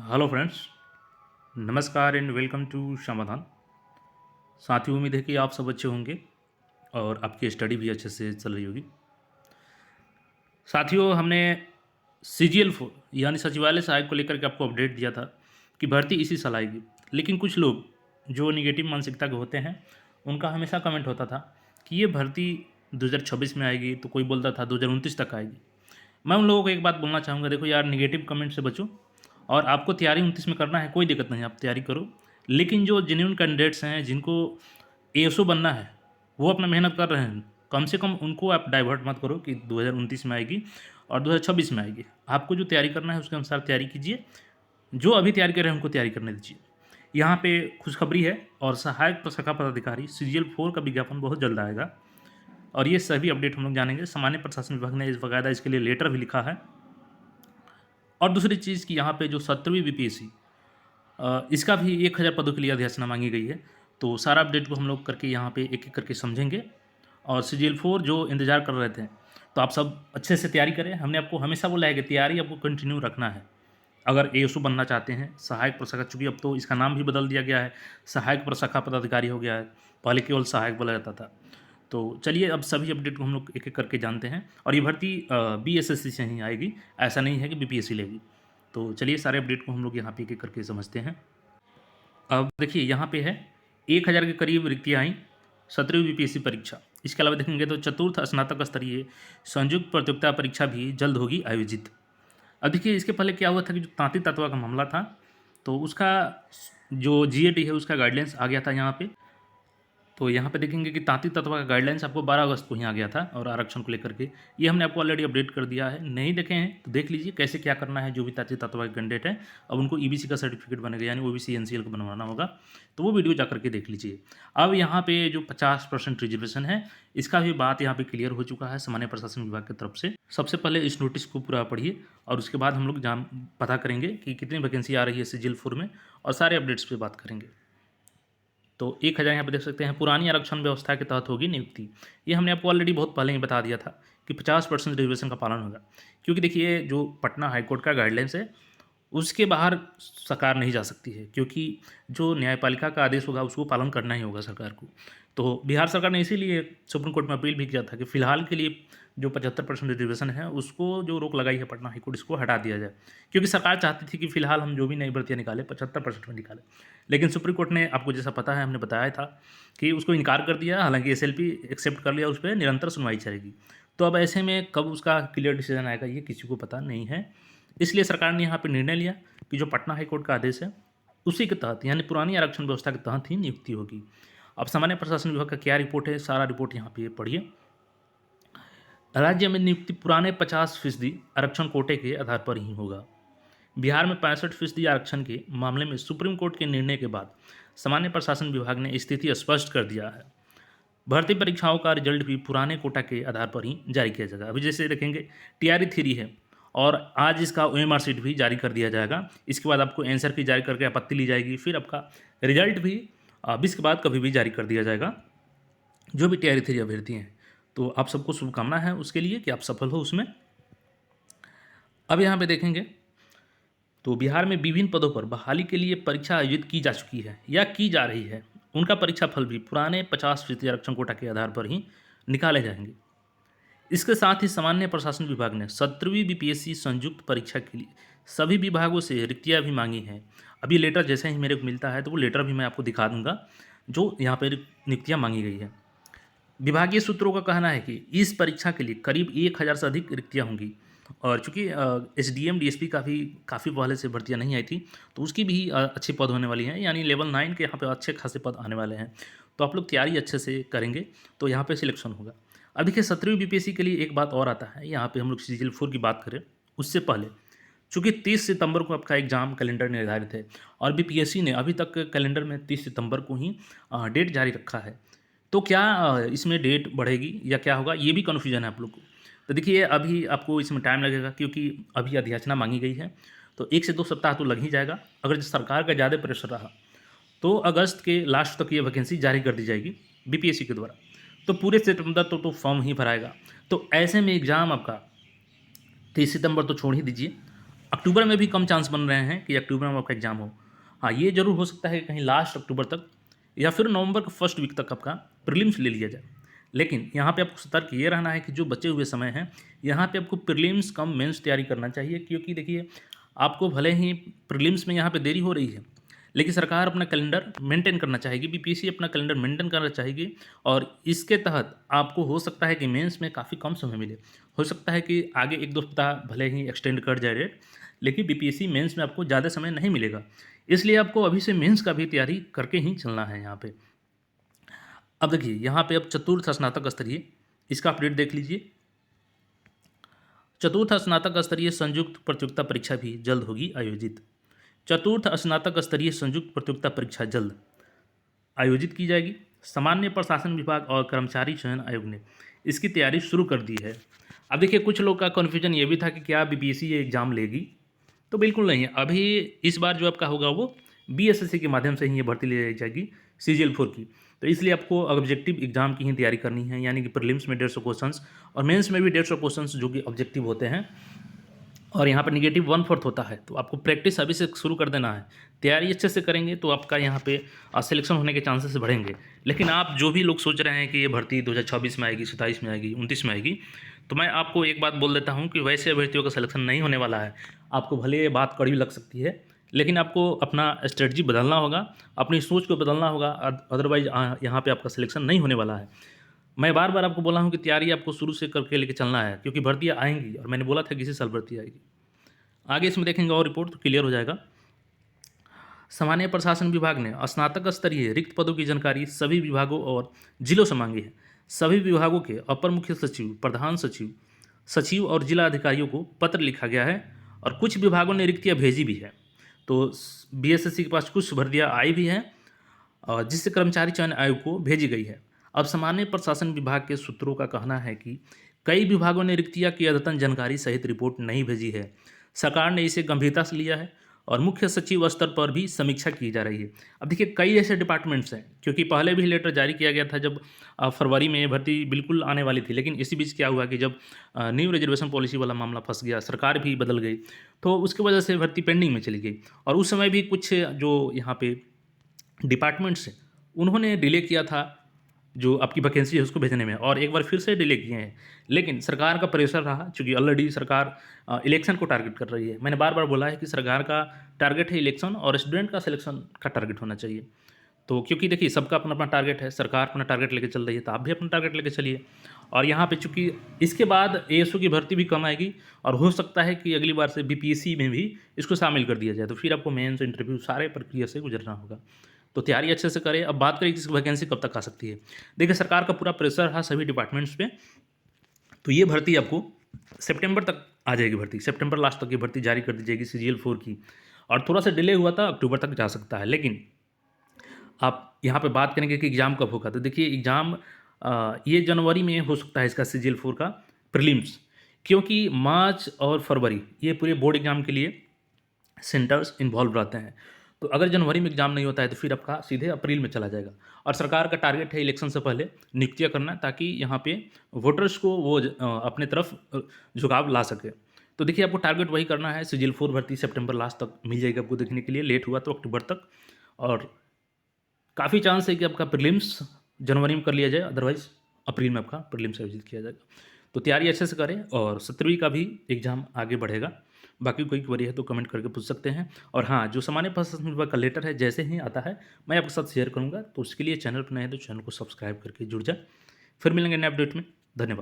Hello friends, नमस्कार and welcome to समाधान। साथियों, उम्मीद है कि आप सब अच्छे होंगे और आपकी स्टडी भी अच्छे से चल रही होगी। साथियों, हमने सीजीएल 4 यानी सचिवालय सहायक को लेकर के आपको अपडेट दिया था कि भर्ती इसी साल आएगी। लेकिन कुछ लोग जो निगेटिव मानसिकता के होते हैं, उनका हमेशा कमेंट होता था कि ये भर्ती 2026 में आएगी, तो कोई बोलता था 2029 तक आएगी। मैं उन लोगों को एक बात बोलना चाहूँगा, देखो यार, निगेटिव कमेंट से बचो और आपको तैयारी 29 में करना है, कोई दिक्कत नहीं, आप तैयारी करो। लेकिन जो जेन्युइन कैंडिडेट्स हैं, जिनको एएसओ बनना है, वो अपना मेहनत कर रहे हैं, कम से कम उनको आप डाइवर्ट मत करो कि 2029 में आएगी और 2026 में आएगी। आपको जो तैयारी करना है उसके अनुसार तैयारी कीजिए। जो अभी तैयारी कर रहे हैं उनको तैयारी करने दीजिए। यहाँ पे खुशखबरी है और सहायक शाखा पदाधिकारी सीजीएल 4 का विज्ञापन बहुत जल्द आएगा और ये सभी अपडेट हम लोग जानेंगे। सामान्य प्रशासन विभाग ने इस बाकायदा इसके लिए लेटर भी लिखा है। और दूसरी चीज़ कि यहाँ पे जो 17वीं बीपीएससी, इसका भी 1000 पदों के लिए अधिसूचना मांगी गई है। तो सारा अपडेट को हम लोग करके यहाँ पे एक एक करके समझेंगे। और सीजीएल 4 जो इंतज़ार कर रहे थे, तो आप सब अच्छे से तैयारी करें। हमने आपको हमेशा बोला है कि तैयारी आपको कंटिन्यू रखना है। अगर एएसओ बनना चाहते हैं, सहायक प्रशाखा, चूँकि अब तो इसका नाम भी बदल दिया गया है, सहायक प्रशाखा पदाधिकारी हो गया है, पहले केवल सहायक बोला जाता था। तो चलिए अब सभी अपडेट को हम लोग एक एक करके जानते हैं। और ये भर्ती बीएसएससी से ही आएगी, ऐसा नहीं है कि बीपीएससी लेगी। तो चलिए सारे अपडेट को हम लोग यहाँ पे एक एक करके समझते हैं। अब देखिए यहाँ पे है 1000 के करीब रिक्तियाँ आई 17वीं बीपीएससी परीक्षा। इसके अलावा देखेंगे तो चतुर्थ स्नातक स्तरीय संयुक्त प्रतियोगिता परीक्षा भी जल्द होगी आयोजित। अब देखिए इसके पहले क्या हुआ था कि जो तांती तत्वा का मामला था, तो उसका जो जीएटी है उसका गाइडलाइंस आ गया था यहाँ पे। तो यहाँ पे देखेंगे कि तांती तत्व का गाइडलाइंस आपको 12 अगस्त को ही आ गया था और आरक्षण को लेकर के ये हमने आपको ऑलरेडी अपडेट कर दिया है। नहीं देखे हैं तो देख लीजिए कैसे क्या करना है। जो भी तांती तत्व के कैंडिडेट है, अब उनको ईबीसी का सर्टिफिकेट बनेगा, यानी ओबीसी एनसीएल का बनवाना होगा, तो वो वीडियो जा करके देख लीजिए। अब यहाँ पे जो 50% रिजर्वेशन है, इसका भी बात यहाँ पे क्लियर हो चुका है सामान्य प्रशासन विभाग की तरफ से। सबसे पहले इस नोटिस को पूरा पढ़िए और उसके बाद हम लोग पता करेंगे कि कितनी वैकेंसी आ रही है सीजीएल 4 में, और सारे अपडेट्स पे बात करेंगे। तो 1000 यहाँ पे देख सकते हैं, पुरानी आरक्षण व्यवस्था के तहत होगी नियुक्ति। ये हमने आपको ऑलरेडी बहुत पहले ही बता दिया था कि 50% रिजर्वेशन का पालन होगा। क्योंकि देखिए जो पटना हाईकोर्ट का गाइडलाइंस है, उसके बाहर सरकार नहीं जा सकती है, क्योंकि जो न्यायपालिका का आदेश होगा उसको पालन करना ही होगा सरकार को। तो बिहार सरकार ने इसीलिए सुप्रीम कोर्ट में अपील भी किया था कि फिलहाल के लिए जो 75% रिजर्वेशन है, उसको जो रोक लगाई है पटना हाईकोर्ट, इसको हटा दिया जाए। क्योंकि सरकार चाहती थी कि फिलहाल हम जो भी नई भर्तियाँ निकालें 75% में निकालें। लेकिन सुप्रीम कोर्ट ने, आपको जैसा पता है, हमने बताया था कि उसको इनकार कर दिया। हालांकि एसएलपी एक्सेप्ट कर लिया, उस पर निरंतर सुनवाई चलेगी। तो अब ऐसे में कब उसका क्लियर डिसीजन आएगा, ये किसी को पता नहीं है। इसलिए सरकार ने यहाँ पर निर्णय लिया कि जो पटना हाईकोर्ट का आदेश है, उसी के तहत, यानी पुरानी आरक्षण व्यवस्था के तहत ही नियुक्ति होगी। अब सामान्य प्रशासन विभाग का क्या रिपोर्ट है, सारा रिपोर्ट यहाँ पे पढ़िए। राज्य में नियुक्ति पुराने 50% आरक्षण कोटे के आधार पर ही होगा। बिहार में 65% आरक्षण के मामले में सुप्रीम कोर्ट के निर्णय के बाद सामान्य प्रशासन विभाग ने स्थिति स्पष्ट कर दिया है। भर्ती परीक्षाओं का रिजल्ट भी पुराने कोटा के आधार पर ही जारी किया जाएगा। अभी जैसे देखेंगे टीआरई 3 है और आज इसका ओएमआर शीट भी जारी कर दिया जाएगा। इसके बाद आपको आंसर की जारी करके आपत्ति ली जाएगी, फिर आपका रिजल्ट भी 20 के बाद कभी भी जारी कर दिया जाएगा, जो भी टीआरई 3 अभ्यर्थी हैं। तो आप सबको शुभकामना है उसके लिए कि आप सफल हो उसमें। अब यहाँ पे देखेंगे तो बिहार में विभिन्न पदों पर बहाली के लिए परीक्षा आयोजित की जा चुकी है या की जा रही है। उनका परीक्षा फल भी पुराने 50% आरक्षण कोटा के आधार पर ही निकाले जाएंगे। इसके साथ ही सामान्य प्रशासन विभाग ने 17वीं बीपीएससी संयुक्त परीक्षा के लिए सभी विभागों से रिक्तियाँ भी मांगी हैं। अभी लेटर जैसे ही मेरे को मिलता है तो वो लेटर भी मैं आपको दिखा दूंगा, जो यहाँ पर नियुक्तियाँ मांगी गई है। विभागीय सूत्रों का कहना है कि इस परीक्षा के लिए करीब 1000 से अधिक रिक्तियाँ होंगी। और चूँकि एसडीएम डीएसपी का भी काफ़ी पहले से भर्तियाँ नहीं आई थी, तो उसकी भी अच्छे पद होने वाली हैं, यानी लेवल 9 के यहाँ पे अच्छे खासे पद आने वाले हैं। तो आप लोग तैयारी अच्छे से करेंगे तो यहाँ पे सिलेक्शन होगा। अब देखिए 17वीं बीपीएससी के लिए एक बात और आता है, यहाँ पे हम लोग सीजीएल 4 की बात करें उससे पहले, चूँकि 30 सितंबर को आपका एग्ज़ाम कैलेंडर निर्धारित है और बीपीएससी ने अभी तक कैलेंडर में 30 सितंबर को ही डेट जारी रखा है। तो क्या इसमें डेट बढ़ेगी या क्या होगा, ये भी कन्फ्यूजन है आप लोग को। तो देखिए अभी आपको इसमें टाइम लगेगा, क्योंकि अभी अधियाचना मांगी गई है, तो 1 से 2 सप्ताह तो लग ही जाएगा। अगर सरकार का ज़्यादा प्रेशर रहा तो अगस्त के लास्ट तक ये वैकेंसी जारी कर दी जाएगी बीपीएससी के द्वारा। तो पूरे सितंबर तो फॉर्म ही भराएगा। तो ऐसे में एग्ज़ाम आपका 30 सितंबर तो छोड़ ही दीजिए, अक्टूबर में भी कम चांस बन रहे हैं कि अक्टूबर में आपका एग्ज़ाम हो। हाँ, ये ज़रूर हो सकता है कि कहीं लास्ट अक्टूबर तक या फिर नवंबर का फर्स्ट वीक तक आपका प्रीलिम्स ले लिया जाए। लेकिन यहाँ पे आपको सतर्क ये रहना है कि जो बचे हुए समय हैं, यहाँ पे आपको प्रीलिम्स कम मेंस तैयारी करना चाहिए, क्योंकि देखिए आपको भले ही प्रीलिम्स में यहाँ पे देरी हो रही है, लेकिन सरकार अपना कैलेंडर मेंटेन करना चाहेगी, बीपीएससी अपना कैलेंडर मेंटेन करना चाहेगी और इसके तहत आपको हो सकता है कि मेंस में काफ़ी कम समय मिले। हो सकता है कि आगे 1-2 सप्ताह भले ही एक्सटेंड कर जाए डेट, लेकिन बीपीएससी मेंस में आपको ज़्यादा समय नहीं मिलेगा। इसलिए आपको अभी से मेंस का भी तैयारी करके ही चलना है यहाँ पे। अब देखिए यहाँ पे अब चतुर्थ स्नातक स्तरीय इसका अपडेट देख लीजिए। चतुर्थ स्नातक स्तरीय संयुक्त प्रतियोगिता परीक्षा भी जल्द होगी आयोजित। चतुर्थ स्नातक स्तरीय संयुक्त प्रतियोगिता परीक्षा जल्द आयोजित की जाएगी। सामान्य प्रशासन विभाग और कर्मचारी चयन आयोग ने इसकी तैयारी शुरू कर दी है। अब देखिए कुछ लोग का कन्फ्यूजन ये भी था कि क्या बीपीएससी ये एग्ज़ाम लेगी, तो बिल्कुल नहीं है। अभी इस बार जो आपका होगा वो बीएसएससी के माध्यम से ही ये भर्ती ली जाएगी CGL-4 की। तो इसलिए आपको ऑब्जेक्टिव एग्जाम की ही तैयारी करनी है, यानी कि प्रीलिम्स में 150 क्वेश्चंस और मेंस में भी 150 क्वेश्चंस जो कि ऑब्जेक्टिव होते हैं और यहाँ पर निगेटिव 1/4 होता है। तो आपको प्रैक्टिस अभी से शुरू कर देना है। तैयारी अच्छे से करेंगे तो आपका यहाँ पे सिलेक्शन होने के चांसेस बढ़ेंगे। लेकिन आप जो भी लोग सोच रहे हैं कि ये भर्ती 2024 में आएगी, 27 में आएगी, 29 में आएगी, तो मैं आपको एक बात बोल देता हूँ कि वैसे अभ्यर्थियों का सिलेक्शन नहीं होने वाला है। आपको भले ये बात कड़वी लग सकती है, लेकिन आपको अपना स्ट्रेटजी बदलना होगा, अपनी सोच को बदलना होगा, अदरवाइज यहाँ पे आपका सिलेक्शन नहीं होने वाला है। मैं बार बार आपको बोला हूँ कि तैयारी आपको शुरू से करके लेके चलना है, क्योंकि भर्तियाँ आएंगी और मैंने बोला था कि इसी साल भर्ती आएगी। आगे इसमें देखेंगे और रिपोर्ट तो क्लियर हो जाएगा। सामान्य प्रशासन विभाग ने स्नातक स्तरीय रिक्त पदों की जानकारी सभी विभागों और जिलों से मांगी है। सभी विभागों के अपर मुख्य सचिव, प्रधान सचिव, सचिव और जिला अधिकारियों को पत्र लिखा गया है और कुछ विभागों ने रिक्तियाँ भेजी भी है। तो बीएसएससी के पास कुछ भर्तियाँ आई भी हैं और जिससे कर्मचारी चयन आयोग को भेजी गई है। अब सामान्य प्रशासन विभाग के सूत्रों का कहना है कि कई विभागों ने रिक्तियाँ की अद्यतन जानकारी सहित रिपोर्ट नहीं भेजी है। सरकार ने इसे गंभीरता से लिया है और मुख्य सचिव स्तर पर भी समीक्षा की जा रही है। अब देखिए कई ऐसे डिपार्टमेंट्स हैं, क्योंकि पहले भी लेटर जारी किया गया था जब फरवरी में भर्ती बिल्कुल आने वाली थी, लेकिन इसी बीच क्या हुआ कि जब न्यू रिजर्वेशन पॉलिसी वाला मामला फंस गया, सरकार भी बदल गई, तो उसकी वजह से भर्ती पेंडिंग में चली गई। और उस समय भी कुछ जो यहाँ पे डिपार्टमेंट्स हैं उन्होंने डिले किया था जो आपकी वैकेंसी है उसको भेजने में, और एक बार फिर से डिले किए हैं। लेकिन सरकार का प्रेशर रहा, चूँकि ऑलरेडी सरकार इलेक्शन को टारगेट कर रही है। मैंने बार बार बोला है कि सरकार का टारगेट है इलेक्शन और स्टूडेंट का सिलेक्शन का टारगेट होना चाहिए। तो क्योंकि देखिए सबका अपना अपना टारगेट है, सरकार अपना टारगेट लेके चल रही है, तो आप भी अपना टारगेट लेके चलिए। और यहाँ पे चूँकि इसके बाद एएसओ की भर्ती भी कम आएगी और हो सकता है कि अगली बार से बीपीएससी में भी इसको शामिल कर दिया जाए, तो फिर आपको मेंस, इंटरव्यू सारे प्रक्रिया से गुजरना होगा। तो तैयारी अच्छे से करें। अब बात करें कि इसकी वैकेंसी कब तक आ सकती है। देखिए सरकार का पूरा प्रेशर रहा सभी डिपार्टमेंट्स पे, तो ये भर्ती आपको सितंबर तक आ जाएगी। भर्ती सितंबर लास्ट तक ये भर्ती जारी कर दी जाएगी CGL-4 की, और थोड़ा सा डिले हुआ था, अक्टूबर तक जा सकता है। लेकिन आप यहाँ पे बात करेंगे कि एग्ज़ाम कब होगा, तो देखिए एग्ज़ाम ये जनवरी में हो सकता है इसका CGL-4 का प्रीलिम्स, क्योंकि मार्च और फरवरी ये पूरे बोर्ड एग्ज़ाम के लिए सेंटर्स इन्वॉल्व रहते हैं। तो अगर जनवरी में एग्ज़ाम नहीं होता है तो फिर आपका सीधे अप्रैल में चला जाएगा। और सरकार का टारगेट है इलेक्शन से पहले नियुक्तियाँ करना, ताकि यहाँ पे वोटर्स को वो अपने तरफ झुकाव ला सके। तो देखिए आपको टारगेट वही करना है। CGL-4 भर्ती सितंबर लास्ट तक मिल जाएगी आपको देखने के लिए, लेट हुआ तो अक्टूबर तक, और काफ़ी चांस है कि आपका प्रीलिम्स जनवरी में कर लिया जाए, अदरवाइज़ अप्रैल में आपका प्रीलिम्स आयोजित किया जाएगा। तो तैयारी अच्छे से करें और 17वीं का भी एग्ज़ाम आगे बढ़ेगा। बाकी कोई क्वेरी है तो कमेंट करके पूछ सकते हैं। और हाँ, जो सामान्य प्रशासन विभाग का लेटर है जैसे ही आता है मैं आपके साथ शेयर करूँगा, तो उसके लिए चैनल पर नए हैं तो चैनल को सब्सक्राइब करके जुड़ जाए। फिर मिलेंगे नए अपडेट में। धन्यवाद।